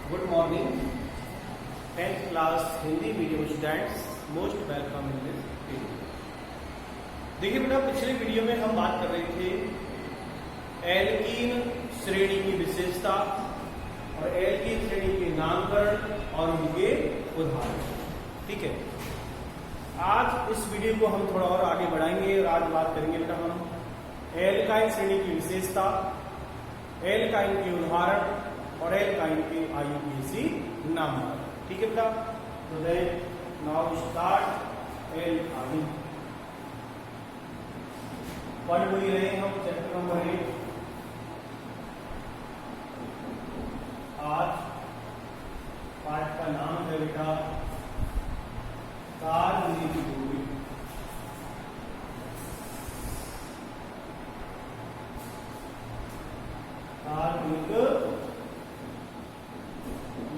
Good morning 10th class Hindi medium students, most welcome in this video. देखिए बेटा, पिछले video में हम बात कर रहे थे एल्कीन श्रेणी की विशेषता और एल्कीन श्रेणी के नामकरण और उनके उदाहरण। ठीक है, आज इस वीडियो को हम थोड़ा और आगे बढ़ाएंगे और आज बात करेंगे बेटा हम एल्काइन श्रेणी की विशेषता, एल्काइन के उदाहरण और एल्काइन के आईयूपीएसी नामकरण। ठीक है बेटा, तो देन नाउ स्टार्ट एल्काइन। पढ़ वही रहे हम चैप्टर नंबर 8। आज पाठ का नाम है बेटा कार्बनिक यौगिक। कार्बनिक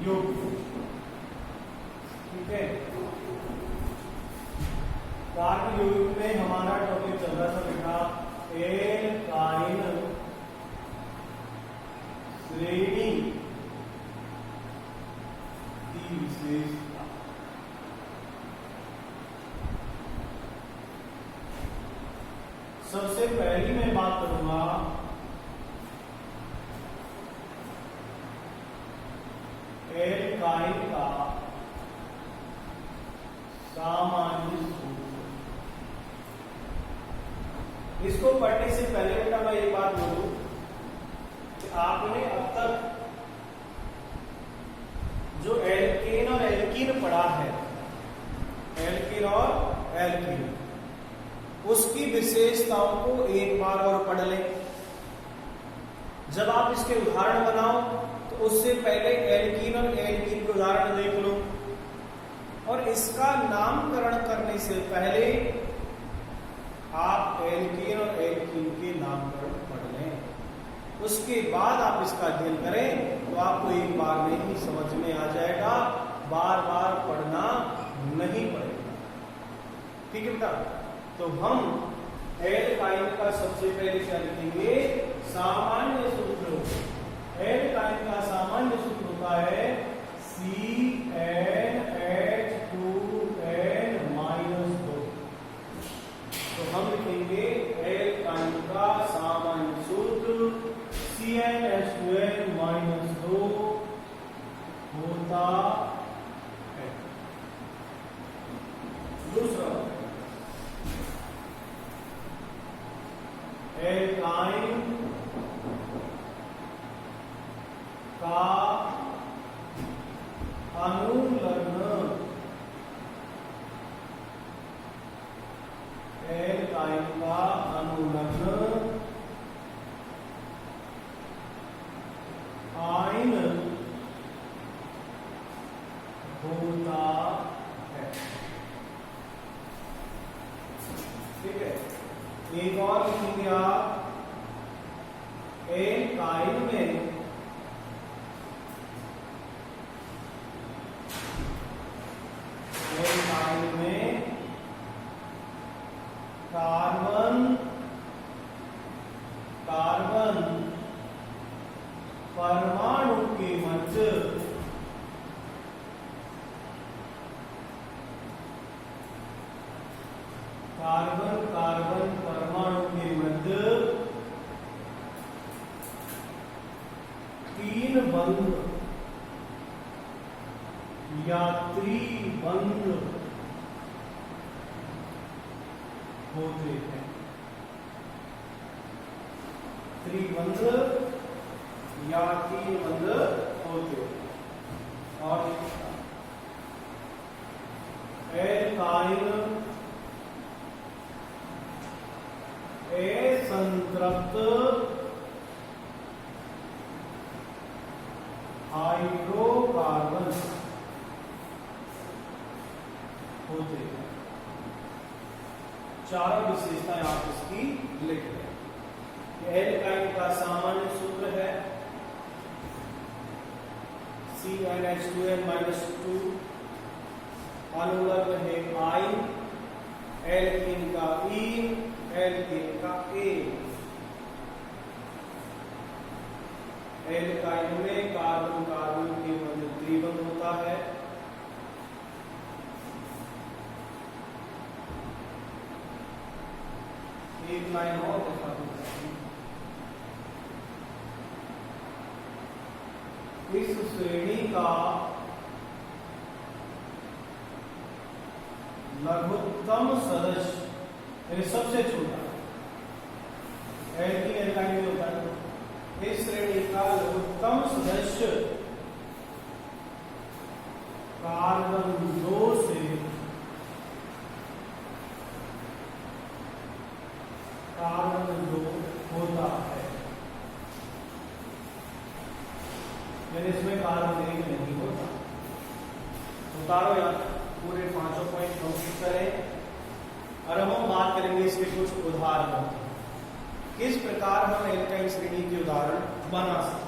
यौगिक, ठीक है। कार्बनिक यौगिक में हमारा टॉपिक चल रहा था बेटा एल्काइन श्रेणी की विशेषता। सबसे पहली मैं बात करूंगा एल्काइन का सामान्य सूत्र। इसको पढ़ने से पहले बेटा मैं एक बात बोलूं कि आपने अब तक जो एल्केन और एल्कीन पढ़ा है, एल्कीन और एल्कीन, उसकी विशेषताओं को एक बार और पढ़ लें। जब आप इसके उदाहरण बनाओ तो उससे पहले एल्कीन और एल्कीन के उदाहरण देख लो और इसका नामकरण करने से पहले आप एल्कीन और एल्कीन के नामकरण पढ़ लें। उसके बाद आप इसका अध्ययन करें तो आपको एक बार में ही समझ में आ जाएगा, बार बार पढ़ना नहीं पड़ेगा। ठीक है बेटा, तो हम एल्काइन का सबसे पहले क्या लिखेंगे, सामान्य सूत्र। एल्काइन का सामान्य सूत्र होता है CnH2n-2। तो हम लिखेंगे एल्काइन का सामान्य सूत्र CnH2n-2 होता है। दूसरा, एल्काइन का अनुलग्न। एल्काइन का अनुलग्न आयन होता है। ठीक है, एक और लिखेंगे आप, एल्काइन में कार्बन परमाणु के मध्य कार्बन परमाणु के मध्य 3 बंध या त्रिबंध होते हैं। त्रिबंध या त्रिबंध होते हैं। और एल्काइन असंतृप्त हाइड्रोकार्बन होते हैं। चारों विशेषताएं आप इसकी लिख लें। एल्काइन का सामान्य सूत्र है CnH2n-2, अनुलग्न है आयन, एल्कीन का ईन, एल्कीन का एन। एल्काइन में कार्बन कार्बन के मध्य एक लाइन और दिखा दूं। इस श्रेणी का लघुत्तम सदस्य यानी सबसे छोटा एल्कीन एल्काइन में होता है। इस श्रेणी का लघुत्तम सदस्य कार्बन 2 से कार्बन 2 होता है, यानी इसमें कार्बन 1 नहीं होता। उतारो यार पूरे 5 पॉइंट कंप्लीट करें और हम बात करेंगे इसके कुछ उदाहरणों की। किस प्रकार हम एल्काइन श्रेणी के उदाहरण बना सकते हैं।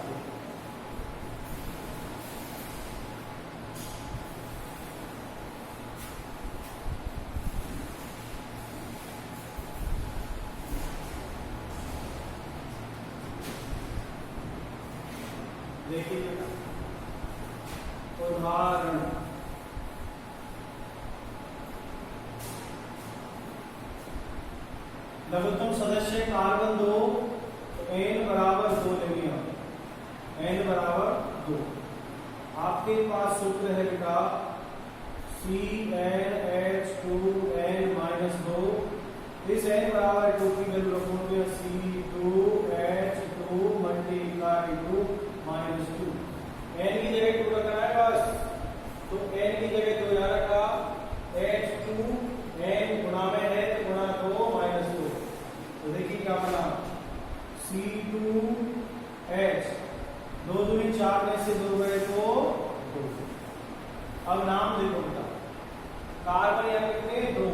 देखिए उदाहरण लघुत्तम सदस्य कार्बन 2 तो n बराबर 2 लेंगे हम, n बराबर 2। आपके पास सूत्र है बेटा CnH2n-2। इस n बराबर 2 की वैल्यू रखोगे C2H2 मल्टीप्लाई 2 माइनस 2। n की जगह 2 रखना है बस, तो n की जगह 2 यहाँ रखा, H2 n गुणा में है तो गुणा 2 माइनस 2। तो देखिए क्या बना C2H 2 दूनी 4 में से 2 गए तो 2। अब नाम देखो बेटा, कार्बन यहाँ कितने 2,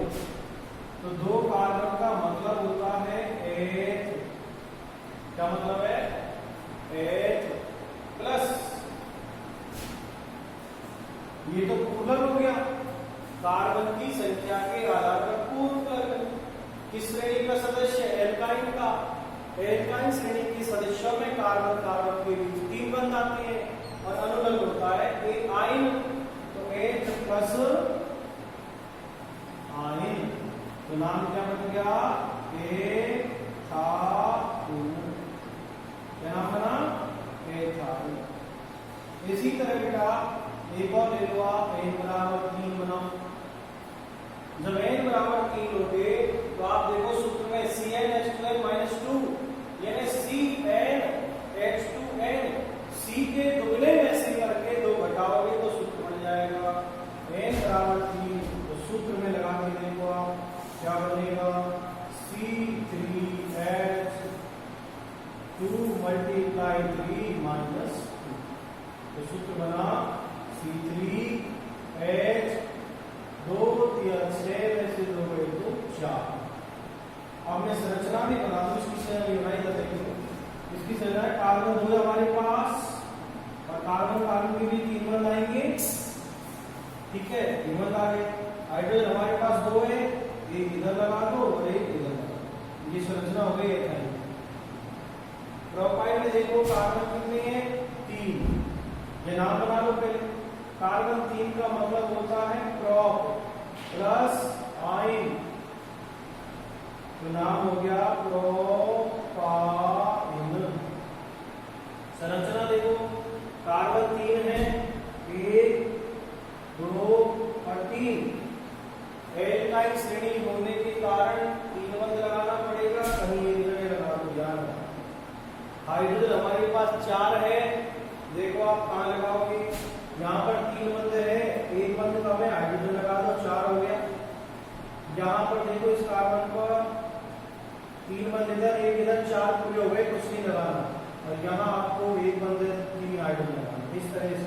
तो 2 कार्बन का मतलब होता है H, क्या मतलब है H प्लस, ये तो पूर्णक हो गया, कार्बन की संख्या के आधार पर पूर्णक। किस श्रेणी का सदस्य एल्काइन का, एल्काइन श्रेणी के सदस्यों में कार्बन कार्बन के बीच 3 बंध आते हैं और अनुलग्न होता है आयन, तो H प्लस आयन, तो नाम क्या बन गया एथाइन। क्या नाम बना एथाइन। इसी तरह बेटा एक और ले लो आप, n बराबर 3 बनाओ। जब n बराबर 3 लोगे तो आप देखो सूत्र में CnH2n-2 यानी CnH2n, C के दुगने में से करके 2 घटाओगे तो सूत्र बन जाएगा n बराबर 3। तो सूत्र में लगा के देखो आप क्या बनेगा C3H2 मल्टीप्लाई 3 माइनस 2। तो सूत्र बना C3H 2 3 6 में से 2 गए तो 4। अब मैं संरचना भी बना दूं, इसकी संरचना देखिए, इसकी संरचना कार्बन 2 हमारे पास और कार्बन कार्बन के भी 3 बंध आएंगे, ठीक है 3 बंध आ गए। हाइड्रोजन हमारे पास 2 है, एक इधर लगा दो और एक इधर लगा दो, ये संरचना हो गई है। प्रोपाइल में देखो कार्बन कितने हैं 3, ये नाम बना लो पहले। कार्बन 3 का मतलब होता है प्रोप प्लस आइन, तो नाम हो गया प्रोपाइन। संरचना देखो कार्बन 3 है, 1 2 और 3। एल्काइन श्रेणी होने के कारण 3 बंध लगाना पड़ेगा, कहीं एक जगह लगा दो ध्यान। हाइड्रोजन हमारे पास 4 है, देखो आप कहाँ लगाओगे, यहाँ पर 3 बंध है, एक बंध कम है, हाइड्रोजन लगा दो 4 हो गया। यहाँ पर देखो इस कार्बन पर 3 बंध इधर एक इधर 4 पूरे हो गए, कुछ नहीं लगाना, और यहाँ आपको एक बंध 3 हाइड्रोजन लगाना। इस तरह से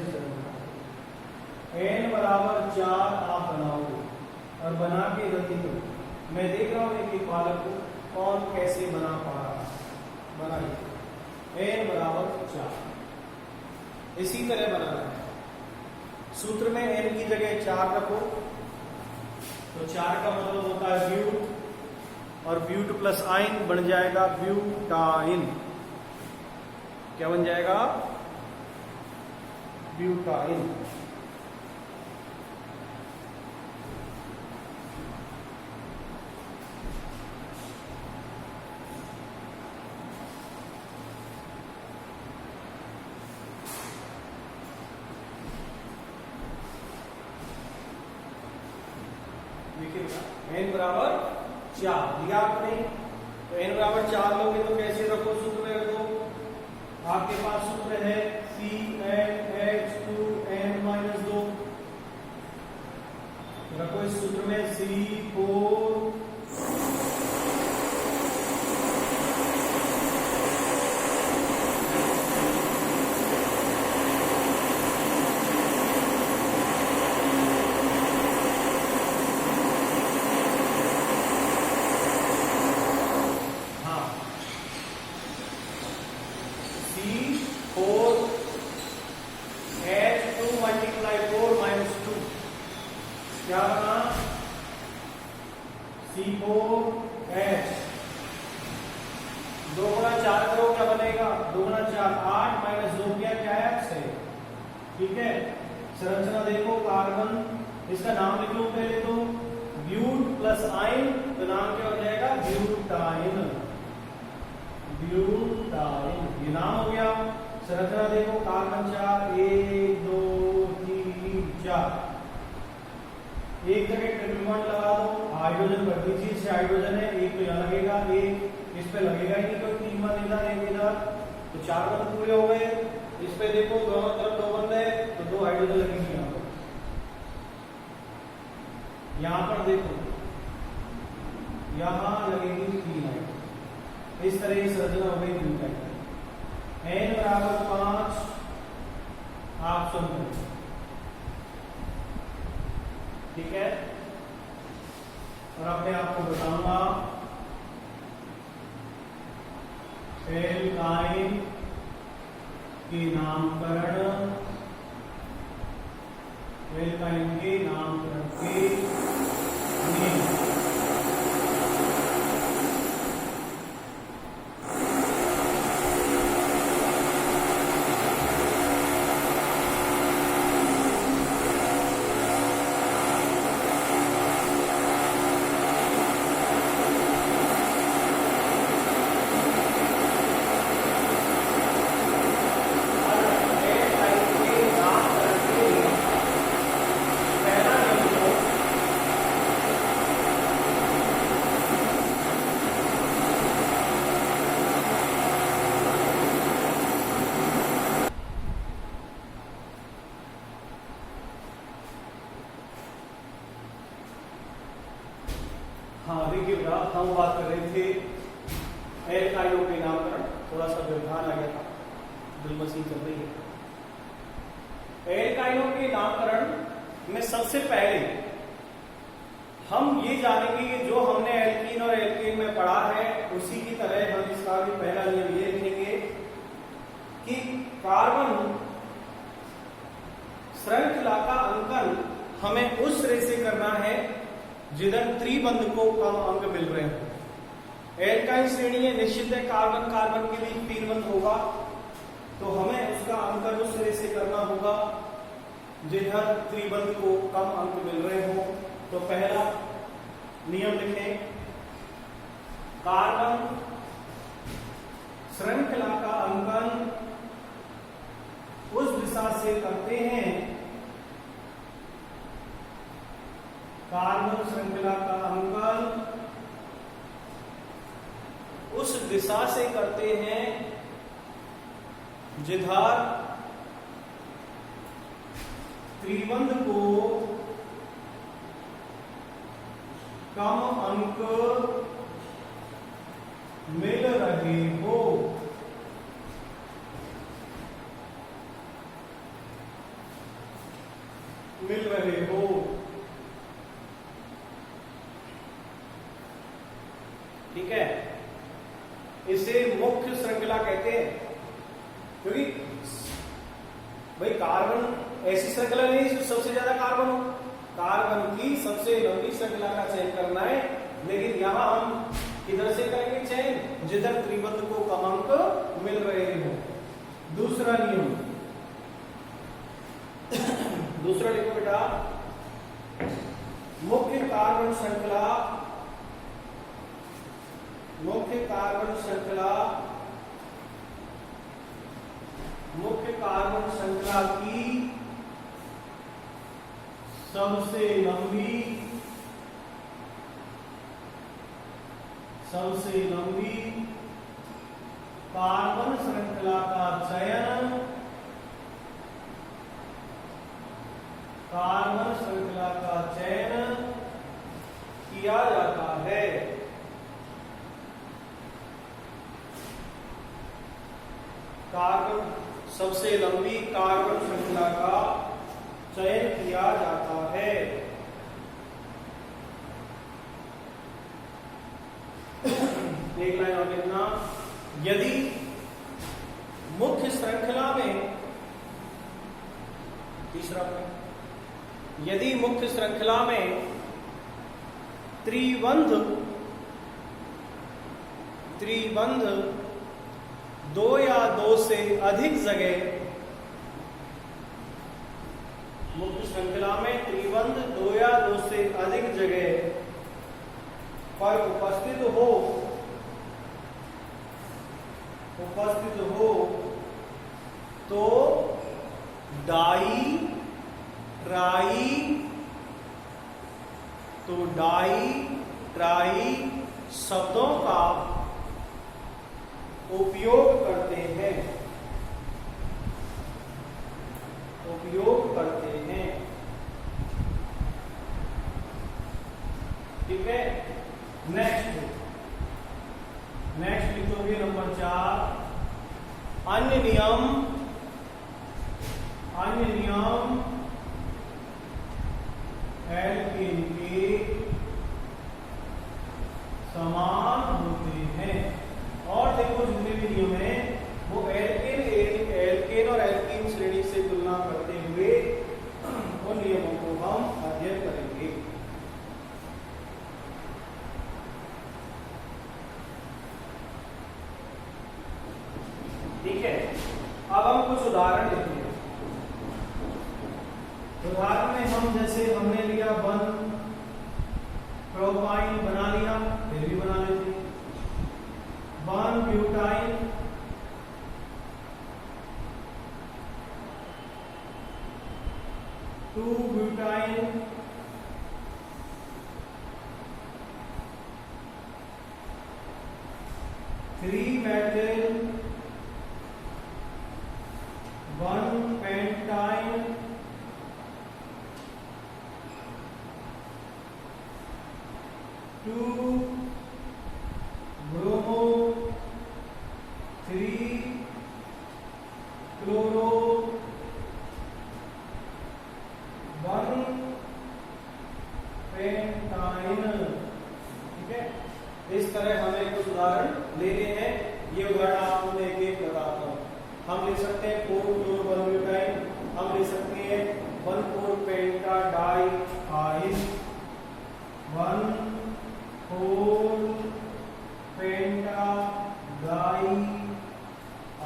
n बराबर 4 आप बनाओगे और बना के गति करो। मैं देख रहा हूँ एक बालक को कौन कैसे बना पा रहा है। बनाइए n बराबर 4, इसी तरह बनाना है। सूत्र में n की जगह 4 रखो, तो 4 का मतलब होता है ब्यूट, और ब्यूट प्लस आइन बन जाएगा ब्यूटाइन। क्या बन जाएगा ब्यूटाइन। n बराबर 4 दिया आपने। तो n बराबर 4 लोगे तो कैसे रखो, सूत्र में रखो। आपके पास सूत्र है CnH2n-2, रखो इस सूत्र में C4 क्या बना, C4H 2 गुणा 4 करो, क्या बनेगा, 2 गुणा 4 8 माइनस 2 क्या है 6। ठीक है, संरचना देखो कार्बन, इसका नाम लिख लो पहले तो, ब्यूट प्लस आइन, तो नाम क्या हो जाएगा ब्यूटाइन। ब्यूटाइन ये नाम हो गया। संरचना देखो कार्बन 4 1 2 3 4, एक जगह ट्रिपल बॉन्ड लगा दो, हाइड्रोजन भर दीजिए, इससे हाइड्रोजन है, एक तो यहाँ लगेगा, एक इस पे लगेगा ही नहीं, कोई 3 बंद इधर एक इधर, तो 4 बंद पूरे हो गए। इस पे देखो दोनों तरफ 2 बंद है, तो 2 हाइड्रोजन लगेंगे यहाँ पर। यहाँ पर देखो यहाँ लगेगी 3 हाइड्रोजन। इस तरह की संरचना हो गई ब्यूटाइन। n बराबर 5 आप सुन, ठीक है। और अब मैं आपको बताऊंगा एल्काइन के नामकरण, एल्काइन के नामकरण के नियम। हाँ देखिए बेटा, हम बात कर रहे थे एल्काइनों के नामकरण, थोड़ा सा व्यवधान आ गया था, ड्रिल मशीन चल रही है। एल्काइनों के नामकरण में सबसे पहले हम ये जानेंगे कि जो हमने एल्कीन और एल्केन में पढ़ा है उसी की तरह हम इसका भी पहला नियम ये लिखेंगे कि कार्बन श्रृंखला का अंकन हमें उस सिरे से करना है जिधर त्रिबंध को कम अंक मिल रहे हैं। एल्काइन श्रेणी है, निश्चित है कार्बन कार्बन के लिए त्रिबंध होगा, तो हमें उसका अंकन उस सिरे से करना होगा जिधर त्रिबंध को कम अंक मिल रहे हो। तो पहला नियम लिखें, कार्बन श्रृंखला का अंकन उस दिशा से करते हैं, कार्बन श्रृंखला का अंकन उस दिशा से करते हैं जिधर त्रिबंध को कम अंक मिल रहे हो। मिल रहे हो ठीक है, इसे मुख्य श्रृंखला कहते हैं, क्योंकि भाई कार्बन ऐसी श्रृंखला नहीं जिसमें सबसे ज्यादा कार्बन हो, कार्बन की सबसे लंबी श्रृंखला का चयन करना है। लेकिन यहां हम किधर से करेंगे चयन, जिधर त्रिबंध को कम अंक मिल रहे हो। दूसरा नियम, दूसरा लिखो बेटा, मुख्य कार्बन श्रृंखला, मुख्य कार्बन श्रृंखला, मुख्य कार्बन श्रृंखला की सबसे लंबी सबसे लंबी कार्बन श्रृंखला का चयन किया जाता है। सबसे लंबी कार्बन श्रृंखला का चयन किया जाता है। एक लाइन और लिखना, यदि मुख्य श्रृंखला में, तीसरा पॉइंट, यदि मुख्य श्रृंखला में त्रिबंध 2 या 2 से अधिक जगह, मुख्य श्रृंखला में त्रिबंध 2 या 2 से अधिक जगह पर उपस्थित हो तो डाई ट्राई शब्दों का उपयोग करते हैं। ठीक है, नेक्स्ट लिखोगे नंबर 4, अन्य नियम एल्केन के समान होते हैं। और देखो जितने भी नियम हैं वो एल्केन और एल्कीन श्रेणी से तुलना करते हुए उन नियमों को हम अध्ययन करेंगे। ठीक है, अब हम कुछ उदाहरण लेते हैं। उदाहरण में हम जैसे हमने लिया 1 प्रोपाइन बना लिया, फिर भी बना लेते हैं। 1 butyne, 2 butyne, 3 methyl, 1 pentyne, 2 bromo, 3 chloro, 1 pentyne. ठीक है, इस तरह हमें कुछ उदाहरण लेने हैं। ये उदाहरण आपको मैं एक बताता हूँ। हम ले सकते हैं 4 क्लोरो 1 ब्यूटाइन, हम ले सकते हैं 1 4 पेंटा डाई आइन, 1 4 पेंटा डाई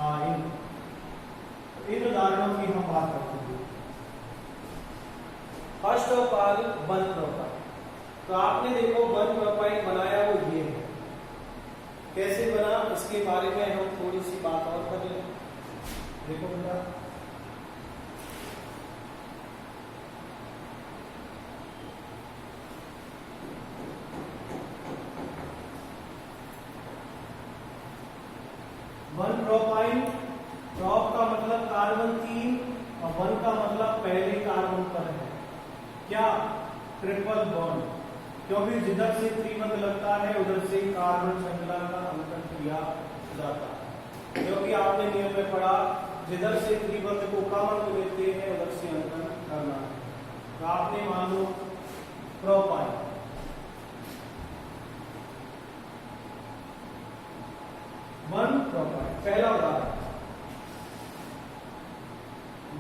आइन। इन उदाहरणों की हम बात करते हैं। First of all 1 propyne. तो आपने देखो 1 प्रोपाइन बनाया वो ये है। कैसे बना इसके बारे में हम थोड़ी सी बात और कर लें। देखो बेटा, प्रोपाइन, प्रोप का मतलब कार्बन 3 और 1 का मतलब पहले कार्बन पर है। क्या? Triple bond. क्योंकि जिधर से त्रिबंध लगता है उधर से कार्बन श्रृंखला का अंतर किया जाता है। क्योंकि आपने नियम में पढ़ा जिधर से त्रिबंध को कॉमन को लेते हैं उधर से अंतर करना है। तो आपने मान लो प्रोपाइन, प्रोपाइन पहला उदाहरण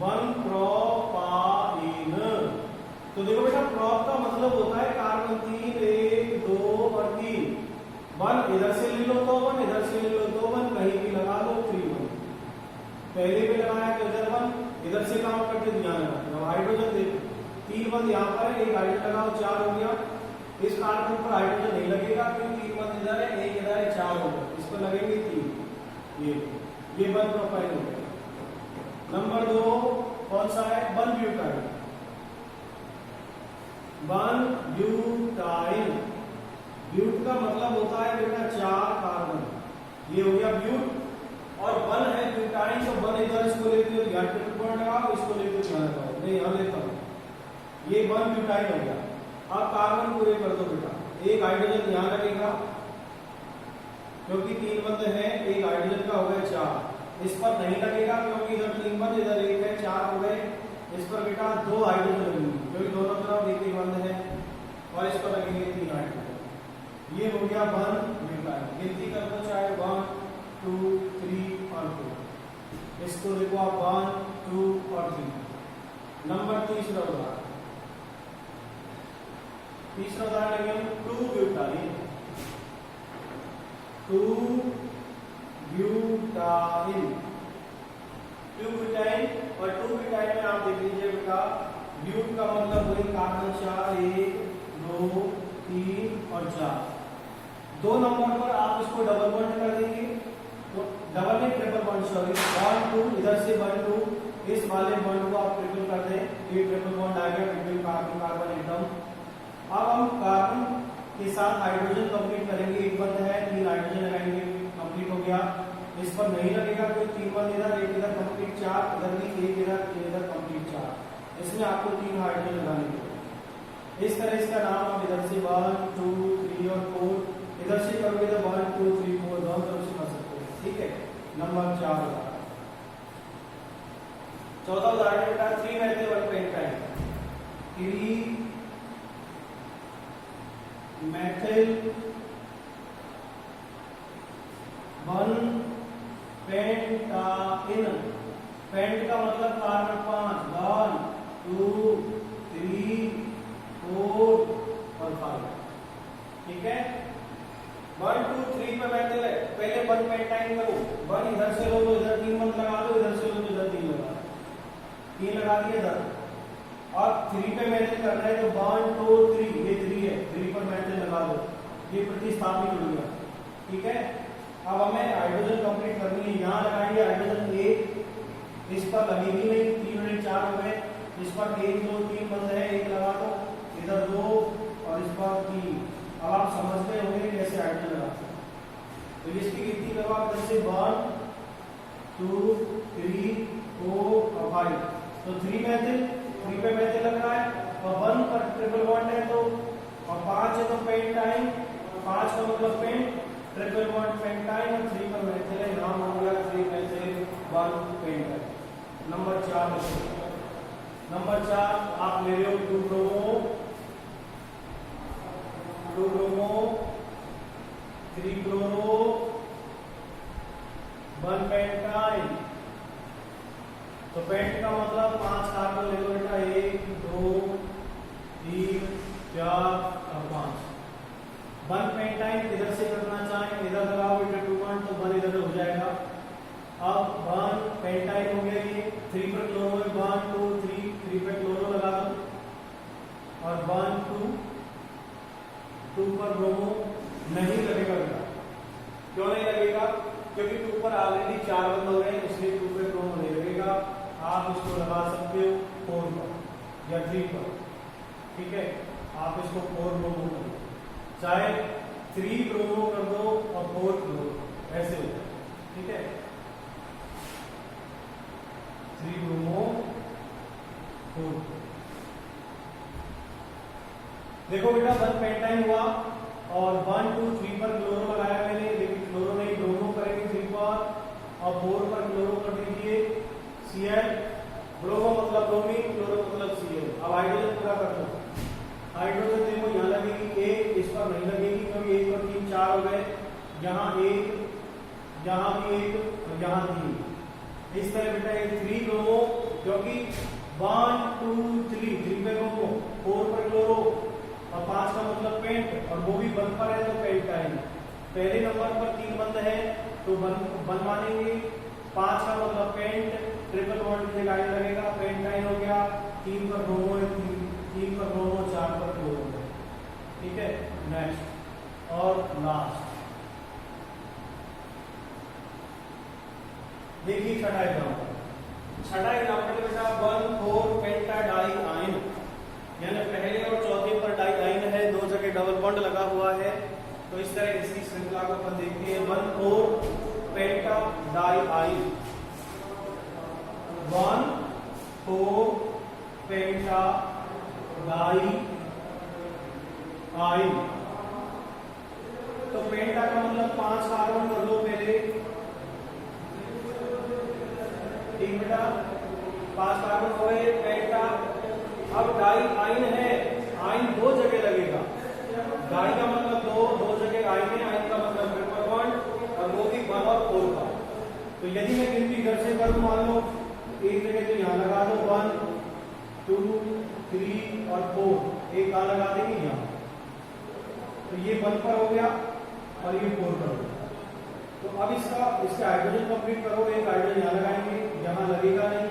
1 प्रोपाइन। तो देखो बेटा, प्रोप का मतलब होता है कार्बन 3 1 2 और 3। 1 इधर से ले लो तो 1, इधर से ले लो तो 1, कहीं भी लगा लो 3 1। पहले भी लगाया तो इधर 1, इधर से काउंट करके ध्यान रखना। अब हाइड्रोजन देखो 3 1 यहाँ पर है, एक हाइड्रोजन लगाओ 4 हो गया। इस कार्बन पर हाइड्रोजन नहीं लगेगा क्योंकि 3 1 इधर है, 1 इधर है, 4 हो गया। इस पर लगेंगे 3। ये 1 प्रोपाइन हो गया। नंबर 2 कौन सा है? 1 ब्यूटाइन। 1 ब्यूटाइन ब्यूट का मतलब होता है बेटा 4 कार्बन, ये हो गया ब्यूट। और वन है ब्यूटाइन, तो वन इधर इसको लेते हो ध्यान ट्रिपल बॉन्ड लगाओ, इसको लेते हो ध्यान लगाओ, नहीं यहाँ लेता हूँ, ये वन ब्यूटाइन हो गया। अब कार्बन पूरे कर दो बेटा, एक हाइड्रोजन यहाँ लगेगा क्योंकि 3 बंद है, एक हाइड्रोजन का हो गया 4, इस पर नहीं लगेगा क्योंकि इधर 3 बंद इधर 1 है, 4 हो गए। इस पर बेटा 2 हाइड्रोजन लगेंगे क्योंकि दोनों तरफ एक एक बंद है, और इस पर लगेंगे 3 हाइड्रोजन। ये हो गया वन ब्यूटाइन। गिनती कर दो चाहे 1 2 3 और 4, इसको देखो आप 1 2 और 3। नंबर तीसरा उदाहरण लेंगे हम 2 ब्यूटाइन। 2 ब्यूटाइन और 2 ब्यूटाइन में आप देख लीजिए बेटा, ब्यूट का मतलब वही कार्बन 4 1 2 3 और 4। 2 नंबर पर आप इसको डबल बॉन्ड कर देंगे, तो डबल में ट्रिपल बॉन्ड, सॉरी 1 2, इधर से 1 2, इस वाले बॉन्ड को आप ट्रिपल कर दें, ये ट्रिपल बॉन्ड आ गया बिटवीन कार्बन कार्बन एकदम। अब हम कार्बन के साथ हाइड्रोजन कंप्लीट करेंगे, एक बंद है 3 हाइड्रोजन लगाएंगे, कंप्लीट हो गया। इस पर नहीं लगेगा कोई 3 बंद इधर, एक इधर कंप्लीट 4, इधर भी एक इधर कंप्लीट 4, इसमें आपको 3 हाइड्रोजन लगाने के। इस तरह इसका नाम आप इधर से 1 2 3 और 4, इधर से करोगे तो 1 2 3 4 दोनों तरफ से कर सकते हैं, ठीक है। नंबर 4 उदाहरण, चौथा उदाहरण बेटा 3 methyl pentane. 3 methyl 1 pentane. Pent का मतलब कार्बन 5, 1 2 3 4 और 5, ठीक है। 1 2 3 पे मेथिल है, पहले 1 पेंटाइन करो, 1 इधर से लो तो इधर 3 बंद लगा लो, इधर से लो तो इधर 3 लगा, 3 लगा दिए इधर। और 3 पे मेथिल करना है तो 1 2 3, ये 3 है, 3 पर मेथिल लगा दो, ये प्रतिस्थापित हो गया, ठीक है। अब हमें हाइड्रोजन कंप्लीट करनी है, यहाँ लगाएंगे हाइड्रोजन 1, इस पर लगेगी नहीं, 3 और 4 हो गए, इस पर 1 2 3 बंद है, 1 लगा दो, इधर 2 और इस पर 3। अब आप समझते होंगे कैसे हाइड्रोजन लगाते हैं, तो इसकी गिनती करो आप, जैसे 1 2 3 4 और 5, तो 3 मेथिल, 3 पे मेथिल लग रहा है, और 1 पर ट्रिपल बॉन्ड है तो, और 5 है तो पेंटाइन, 5 का मतलब पेंट, ट्रिपल बॉन्ड पेंटाइन, और 3 पर मेथिल है, नाम हो गया 3 मेथिल 1 पेंटाइन। नंबर 4 आप ले रहे हो 2 ब्रोमो 3 क्लोरो 1 पेंटाइन। तो पेंट का मतलब 5 कार्बन ले लो बेटा, 1 2 3 4 और 5। 1 पेंटाइन इधर से करना चाहें, इधर लगाओ बेटा 2 बॉन्ड, तो 1 इधर हो जाएगा। अब 1 पेंटाइन हो गया, ये 3 पर क्लोरो है, 1 2 3 पे क्लोरो लगा दो, और 1 2 पर ब्रोमो नहीं लगेगा बेटा, क्यों नहीं लगेगा, क्योंकि 2 पर ऑलरेडी 4 बंद हो रहे हैं, इसलिए 2 पे ब्रोमो नहीं लगेगा। आप इसको लगा सकते हो 4 पर या 3 पर, ठीक है। आप इसको 4 ब्रोमो कर दो, चाहे 3 ब्रोमो कर दो और 4 क्लोरो, ऐसे होता है, ठीक है। 3 ब्रोमो 4। देखो बेटा 1 पेंटाइन हुआ और 1 2 3 पर क्लोरो लगाया मैंने, लेकिन क्लोरो नहीं, ब्रोमो करेंगे 3 पर, और 4 पर क्लोरो कर दीजिए Cl। ब्रोमो मतलब ब्रोमीन, क्लोरो मतलब Cl। अब हाइड्रोजन पूरा कर दो, हाइड्रोजन देखो यहाँ लगेगी 1, इस पर नहीं लगेगी क्योंकि 1 और 3 4 हो गए, यहाँ 1, यहाँ भी 1 और यहाँ 3। इस तरह बेटा ये 3 ब्रोमो, क्योंकि 1 2 3 पे ब्रोमो, 4 पर क्लोरो, और 5 का मतलब पेंट, और वो भी बंद पर है तो पेंटाइन। पहले नंबर पर 3 बंद है तो बंद मानेंगे, 5 का मतलब पेंट, ट्रिपल बॉन्ड की जगह लगेगा, पेंटाइन हो गया। 3 पर ब्रोमो है, 3 पर ब्रोमो, 4 पर क्लोरो है, ठीक है। नेक्स्ट और लास्ट देखिए छठा एग्जाम्पल बेटा 1 4 पेंटाडाइआइन, यानी पहले और चौथे पर डाइआइन है, 2 जगह डबल बॉन्ड लगा हुआ है, तो इस तरह इसकी श्रृंखला को अपन देखते हैं 1,4 पेंटा डाई आइन, 1,4 पेंटा डाई आइन। तो पेंटा का मतलब 5 कार्बन कर लो पहले, ठीक बेटा, 5 कार्बन हो गए पेंटा। अब डाई आइन है, आइन 2 जगह लगेगा, डाई का मतलब 2 जगह आइन है, आइन का मतलब ट्रिपल बॉन्ड और वो भी 1 और 4 का। तो यदि मैं गिनती घर से करूं, मान लो एक जगह तो यहाँ लगा दो 1 2 3 और 4, एक कहाँ लगा देंगे यहाँ, तो ये 1 पर हो गया और ये 4 पर हो गया। तो अब इसका हाइड्रोजन कंप्लीट करो, एक हाइड्रोजन यहाँ लगाएंगे, यहाँ लगेगा नहीं,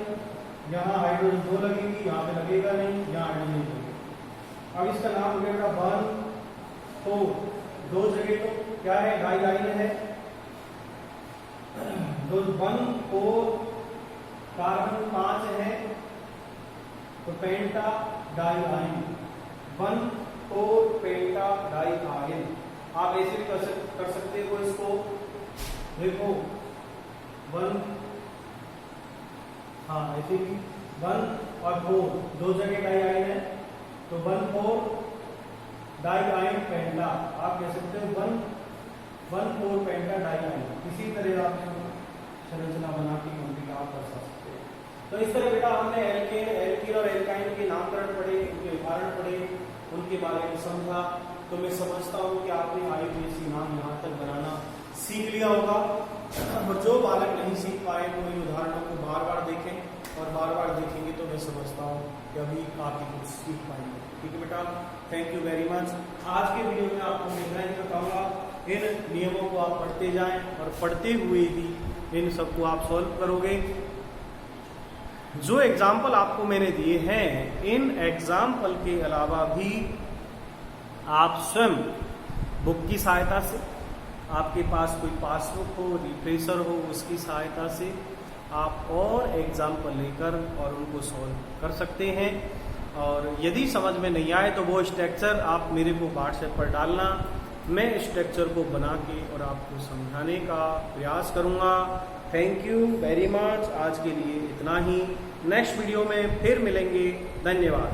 यहाँ हाइड्रोजन 2 लगेगी, यहाँ पे लगेगा नहीं, यहाँ हाइड्रोजन नहीं लगेगा। अब इसका नाम हो गया 1 4, 2 जगह तो क्या है, डाई आइन है, तो 1 4 कार्बन 5 है, तो पेंटा डाई आइन, 1 4 पेंटा डाई आइन। आप ऐसे भी कर सकते हो इसको, देखो 1, हाँ ऐसे भी 1 और 4 2 जगह डाई आइन है, तो 1 4 डाई आइन पेंटा। आप कह सकते हो 1 4 पेंटा डाई आइन। इसी तरह आप संरचना बना के कंप्लीट आप कर सकते हैं। तो इस तरह बेटा हमने एल्केन, एल्कीन और एल्काइन के नामकरण पढ़े, उनके उदाहरण पढ़े, उनके बारे में समझा। तो मैं समझता हूँ कि आपने IUPAC नाम यहाँ तक बनाना सीख लिया होगा। और जो बालक नहीं सीख पाए तो इन उदाहरणों को बार बार देखें और बार बार देखेंगे तो मैं समझता हूँ कि अभी काफी कुछ सीख पाएंगे। ठीक है बेटा, थैंक यू वेरी मच। आज के वीडियो में आपको मैं इतना ही बताऊंगा, इन नियमों को आप पढ़ते जाएं और पढ़ते हुए ही इन सबको आप सॉल्व करोगे। जो एग्जाम्पल आपको मैंने दिए हैं, इन एग्जाम्पल के अलावा भी आप स्वयं बुक की सहायता से, आपके पास कोई पासबुक हो, रिफ्रेशर हो, उसकी सहायता से आप और एग्जाम्पल लेकर और उनको सॉल्व कर सकते हैं। और यदि समझ में नहीं आए तो वो स्ट्रक्चर आप मेरे को व्हाट्सएप पर डालना, मैं स्ट्रक्चर को बना के और आपको समझाने का प्रयास करूंगा। Thank you very much. आज के लिए इतना ही, नेक्स्ट वीडियो में फिर मिलेंगे। धन्यवाद।